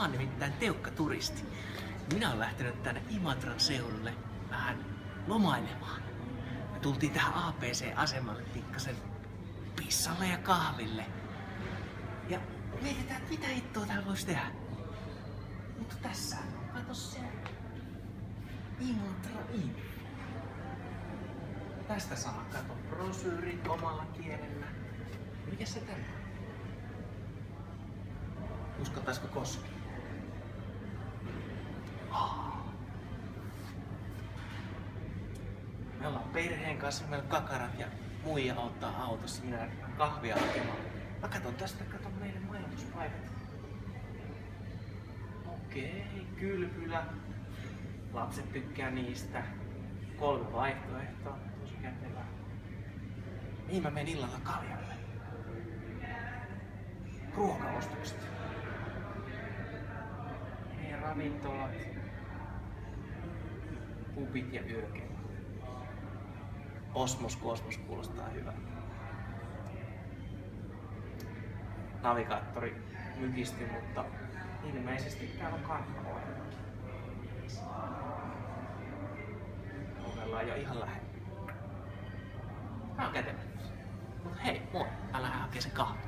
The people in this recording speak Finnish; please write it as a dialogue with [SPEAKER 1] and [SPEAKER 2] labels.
[SPEAKER 1] oon nimittäin Teukka turisti. Minä olen lähtenyt tänne Imatran seudulle vähän lomailemaan. Me tultiin tähän APC-asemalle pikkasen pissalle ja kahville. Ja mietitään, että mitä hittoa täällä voisi tehdä. Mutta tässä on, kato se Imatra Info. Tästä saa kato brosyyrit omalla kielellä. Mikä se tänne on? Uskottaisiko koskea? Me ollaan perheen kanssa, meillä on kakarat ja muija auttaa autossa. Minä lähden kahvia hakemaan. Mä katon tästä, katon meidän majoituspaikat. Okei, kylpylä. Lapset tykkää niistä. 3 vaihtoehtoa, tosi kätevää. Mihin mä menen illalla kaljalle? Ruokaostokset. Meidän ravintolat. Pubit ja yökelat. Osmos Kosmos kuulostaa hyvältä. Navigaattori mykisti, mutta ilmeisesti täällä on kartta-ohjelma. Ollaan jo ihan lähellä. Mä oon kätenyt. Mut hei, moi. Mä lähden hakemaan sen kahvin.